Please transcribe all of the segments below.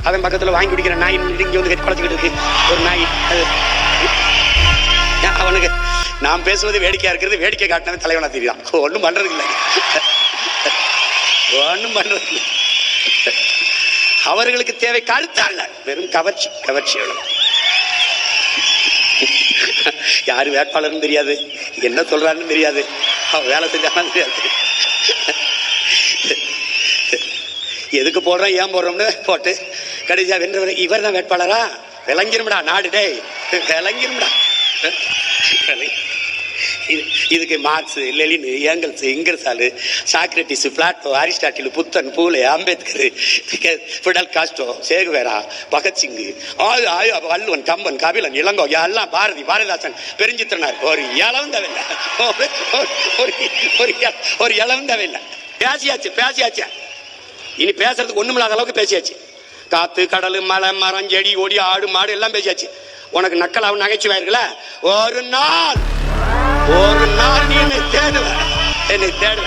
அவன் பக்கத்தில் வாங்கி குடிக்கிற நாய் இங்கே வந்து கட்டி குழச்சிக்கிட்டு இருக்கு ஒரு நாய். அவனுக்கு நான் பேசுவது வேடிக்கையா இருக்கிறது, வேடிக்கை காட்டினவன் தலைவனா தெரியும். ஒன்றும் பண்றது இல்லை, ஒன்றும் பண்றது இல்லை. அவர்களுக்கு தேவை கருத்தால வெறும் கவர்ச்சி, கவர்ச்சி. யாரு வேட்பாளர்னு தெரியாது, என்ன சொல்றான்னு தெரியாது, அவன் வேலை செஞ்சாலும் தெரியாது. எதுக்கு போடுறோம் ஏன் போடுறோம்னு போட்டு கடைசியா வென்றவர் இவர் தான் வேட்பாளரா? விளங்கிரும்டா நாடு, டே விளங்கிரும்டா. இதுக்கு Marx, Lenin, Engels, Ingersoll, Socrates, Plato, Aristotle, புத்தன், Phule, Ambedkar, Fidel Castro, Che Guevara, Bhagat Singh, Valluvan, Kamban, Kabilan, Ilango எல்லாம் பாரதி, பாரதிதாசன், பெருஞ்சித்திரனார். ஒரு இளவந்தவில்லை, ஒரு இளவந்தவில்லை. பேசியாச்சு பேசியாச்சு, இனி பேசுறதுக்கு ஒண்ணுமில்லாத அளவுக்கு பேசியாச்சு. காத்து, கடல், மலை, மரம், செடி, ஒடி, ஆடு, மாடு எல்லாம் பேசியாச்சு. உனக்கு நக்கலாவும் நகைச்சுவாயிருக்கல, ஒரு நாள் நீ என்னை தேடுவ, என்னை தேடுவ.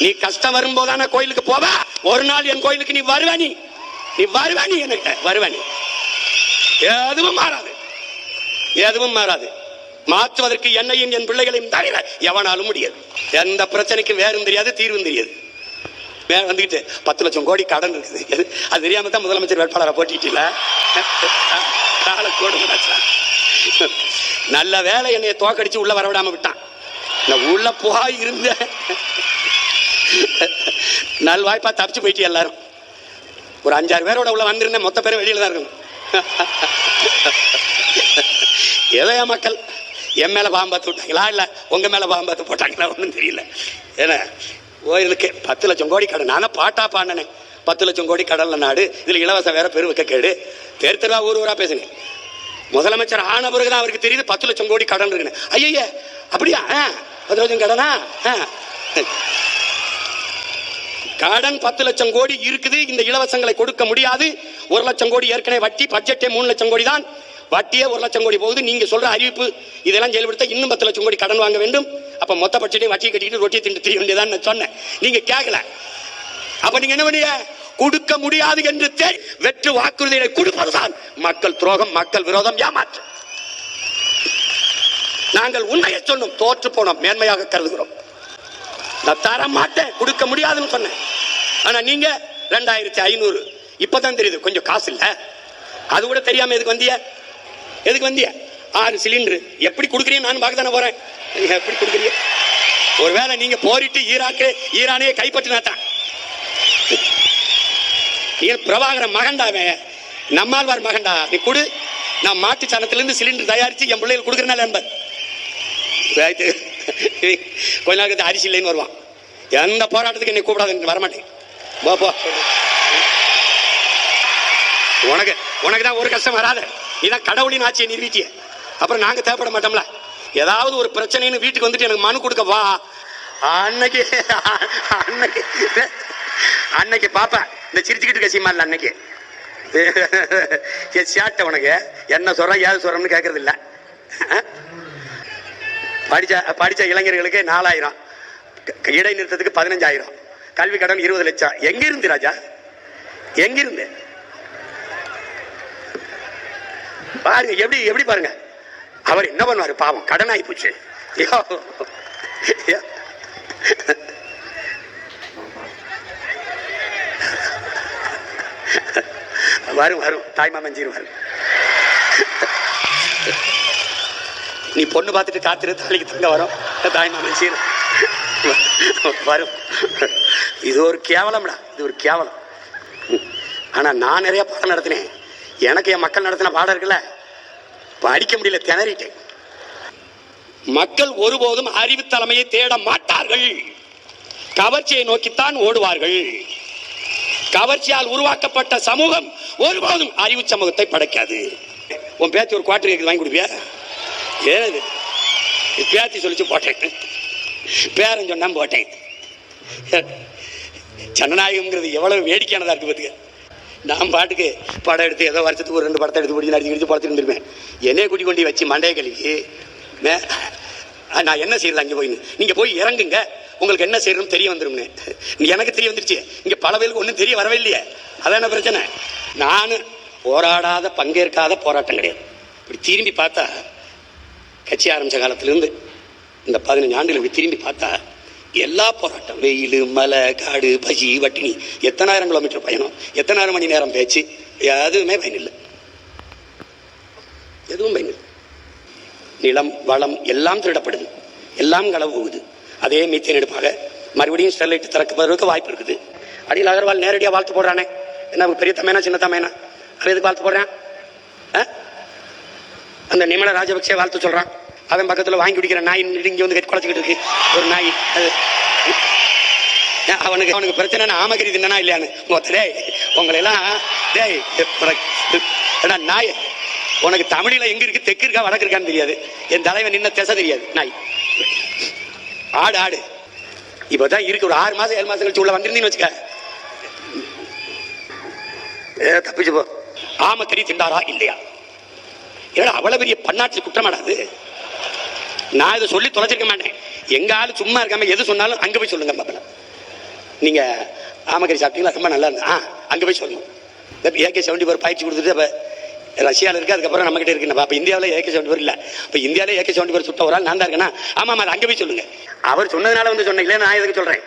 நீ கஷ்டம் வரும்போதான கோயிலுக்கு போவ, ஒரு நாள் என் கோயிலுக்கு நீ வருவ, நீ வருவ, நீ என்கிட்ட வருவ. நீ எதுவும் மாறாது, எதுவும் மாறாது. மாற்றுவதற்கு என்னையும் என் பிள்ளைகளையும் தவிர எவனாலும் முடியாது. எந்த பிரச்சனைக்கும் வேறும் தெரியாது, தீர்வும் தெரியாது. வந்துக்கிட்டு 10 லட்சம் கோடி கடன் இருக்குது, அது தெரியாம தான் முதலமைச்சர் வேட்பாளரை போட்டிட்டீல. நல்ல வேலை என்னைய தோக்கடிச்சு உள்ள வரவிடாம விட்டான். நான் உள்ள போய் இருந்த நல்வாய்ப்பா தப்பிச்சு போயிட்டு எல்லாரும். ஒரு 5-6 பேரோட உள்ள வந்திருந்தேன், மொத்த பேரும் வெளியில தான் இருக்கணும். ஏதோ என் மக்கள் என் மேல பாம்பாத்து விட்டாங்களா இல்ல உங்க மேல பாம்பாத்து போட்டாங்களா ஒன்றும் தெரியல. ஏன்னா கோயிலுக்கு 10 லட்சம் கோடி கடன். நானும் பாட்டா பாடினேன், 10 லட்சம் கோடி கடல்ல நாடு, இதுல இலவசம் வேற பெருவுக்க கேடு. தெரு தெருவா ஊர் ஊரா பேசுங்க. முதலமைச்சர் ஆன பிறகுதான் அவருக்கு தெரியுது 10 லட்சம் கோடி கடன் இருக்குன்னு. ஐய அப்படியா? 10 லட்சம் கடனா? கடன் 10 லட்சம் கோடி இருக்குது. இந்த இலவசங்களை கொடுக்க முடியாது. 1 லட்சம் கோடி ஏற்கனவே வட்டி, பட்ஜெட்டே 3 லட்சம் கோடி தான், வட்டியே 1 லட்சம் கோடி போகுது. நீங்க சொல்ற அறிவிப்பு இதெல்லாம் செயல்படுத்த இன்னும் 10 லட்சம் கோடி கடன் வாங்க வேண்டும். அப்ப மொத்த பட்ஜெட்டை வட்டியை கட்டிட்டு ரொட்டியை திண்டு தெரிய வேண்டியதான் நான் சொன்னேன். நீங்க கேட்கல. அப்ப நீங்க என்ன பண்ணீங்க? கொடுக்க முடியாது என்று வெற்று வாக்குறுதிகளை கொடுப்பதுதான் மக்கள் துரோகம், மக்கள் விரோதம், ஏமாற்று. நாங்கள் உண்மையை சொன்னோம், தோற்று போனோம், மேன்மையாக கருதுகிறோம். நான் தர மாட்டேன், கொடுக்க முடியாதுன்னு சொன்னேன். ஆனா நீங்க 2500 இப்பதான் தெரியுது கொஞ்சம் காசு இல்ல, அது கூட தெரியாம எதுக்கு வந்திய? எதுக்கு வந்திய? 6 சிலிண்டர் எப்படி கொடுக்குறீங்க நான் பார்க்க தானே போறேன். எப்படி கொடுக்குறீங்க? ஒருவேளை நீங்க போரிட்டு ஈரானையே கைப்பற்றினாத்தான். பிரபாகரன் மகண்டாவே, நம்மாழ்வார் மகண்டா, நீ கொடு, நான் மாட்டு சாணத்திலிருந்து சிலிண்டர் தயாரிச்சு என் பிள்ளைகள் கொடுக்குறேன் என்பது. கொஞ்ச நாளுக்கு அரிசி இல்லைன்னு வருவான். எந்த போராட்டத்துக்கு என்னை கூப்பிடாது, வரமாட்டேன். உனக்கு தான் ஒரு கஷ்டம் வராது. இதான் கடவுளின் ஆட்சியை நிறுவிட்டிய. அப்புறம் நாங்க தேவைப்பட மாட்டோம்ல. ஏதாவது ஒரு பிரச்சனைன்னு வீட்டுக்கு வந்துட்டு எனக்கு மனு கொடுக்க வா, அன்னைக்கு பாப்பா இந்த சிரிச்சுக்கிட்டு கசியமா இல்ல. அன்னைக்கு சேட்டை உனக்கு என்ன சொல்ற ஏது சொல்றன்னு கேட்கறது இல்ல. படிச்ச இளைஞர்களுக்கு 4000, இடைநிறுத்தத்துக்கு 15000, கல்வி கடன் 20 லட்சம். எங்கிருந்து ராஜா? எங்கிருந்து பாருங்க, எப்படி பாருங்க. அவர் என்ன பண்ணுவாரு பாவம், கடன் ஆகி போச்சு. வரும் தாய்மாமன் வரும். நீ பொண்ணு பார்த்துட்டு காத்துரு, தாலிக்கு தங்க வரும் தாய்மாமன் சீர் வரும். இது ஒரு கேவலம்டா, இது ஒரு கேவலம். ஆனா நான் நிறைய பாடம் நடத்தினேன். எனக்கு என் மக்கள் நடத்தின பாடம் இருக்குல்ல, படிக்க முடியல, திணறிட்டேன். மக்கள் ஒருபோதும் அறிவு தலைமையை தேட மாட்டார்கள், கவர்ச்சியை நோக்கித்தான் ஓடுவார்கள். கவர்ச்சியால் உருவாக்கப்பட்ட சமூகம் ஒருபோதும் அறிவு சமூகத்தை படைக்காது. உன் பேத்தி ஒரு குவார்டர் கேக்கு வாங்கி கொடுப்பியா? ஏது பேத்தி சொல்லிச்சு போட்டேன், பேரன் சொன்னா போட்டேன். ஜனநாயகம்ங்கிறது எவ்வளவு வேடிக்கையானதா இருக்கு பார்த்துக்க. நான் பாட்டுக்கு படம் எடுத்து ஏதோ வருஷத்துக்கு ஒரு 2 படத்தை எடுத்து முடிஞ்சு நடிச்சு படத்துட்டு இருந்திருப்பேன். என்னைய குட்டி கொண்டு வச்சு மண்டைய கழுவி நான் என்ன செய்யறது அங்கே போய், நீங்க போய் இறங்குங்க, உங்களுக்கு என்ன செய்யறதுன்னு தெரிய வந்துரும்னு. எனக்கு தெரிய வந்துருச்சு. இங்க பல பேருக்கு ஒன்றும் தெரிய வரவே இல்லையே. அதான பிரச்சனை. நான் போராடாத பங்கேற்காத போராட்டம் கிடையாது. இப்படி திரும்பி பார்த்தா கட்சி ஆரம்பித்த காலத்திலேருந்து இந்த 15 ஆண்டுகள் இப்படி திரும்பி பார்த்தா எல்லா போராட்டம், வெயில், மலை, காடு, பசி, வட்டினி, எத்தனாயிரம் கிலோமீட்டர் பயணம், எத்தனாயிரம் மணி நேரம் பேச்சு, எதுவுமே பயனில்லை. எதுவும் பயனில்லை. நிலம், வளம் எல்லாம் திருடப்படுது, எல்லாம் களவு போகுது. அதே மீத்தேன் எடுப்பாக மறுபடியும் ஸ்டெர்லைட் திறக்க வாய்ப்பு இருக்குது. அடியில் அகர்வால் நேரடியாக வாழ்த்து போடுறானே, என்ன பெரிய தமையனா சின்ன தமையனா, அவன் எதுக்கு வாழ்த்து போடுறான்? அந்த நிமல ராஜபக்சே வாழ்த்து சொல்றான். அவன் பக்கத்தில் வாங்கி குடிக்கிற நாய் இங்கே வந்து குலைச்சிக்கிட்டு இருக்கு ஒரு நாய். அவனுக்கு பிரச்சனை ஆமகரி தின்னா இல்லையான்னு மொத்தே உங்களை எல்லாம் டேய் நாய், உனக்கு தமிழில் எங்க இருக்கு, தெற்கு இருக்கா வடக்கு இருக்கான்னு தெரியாது. என் தலைவன் நின்ன திசை தெரியாது. நாய் ஆடு ஆடு இப்பதான் இருக்கு. ஒரு 6 மாசம் 7 மாசம் கழிச்சு உள்ள வந்திருந்தீன்னு வச்சுக்க, தப்பிச்சு போ. ஆமக்கறி திண்டாரா இல்லையா? ஏன்னா அவ்வளவு பெரிய பன்னாட்டு குற்றமாடாது. நான் இதை சொல்லி தொலைச்சிருக்க மாட்டேன். எங்க ஆளு சும்மா இருக்காம எது சொன்னாலும் அங்க போய் சொல்லுங்க பாப்பா. நீங்க ஆமக்கறி சாப்பிட்டீங்களா, ரொம்ப நல்லா இருந்தா அங்க போய் சொல்லணும். AK-74 பயிற்சி கொடுத்துட்டு அப்ப ரஷ்யாவில் இருக்கு, அதுக்கப்புறம் நம்ம கிட்ட இருக்குன்னு. அப்ப இந்தியாவில் AK-74 இல்ல. இப்ப இந்தியாவில AK-74 சுட்ட ஒரு ஆள் நான் தான் இருக்கேன்னா, ஆமா அது அங்க போய் சொல்லுங்க. அவர் சொன்னதுனால வந்து சொன்னீங்களே, நான் எதுக்கு சொல்றேன்?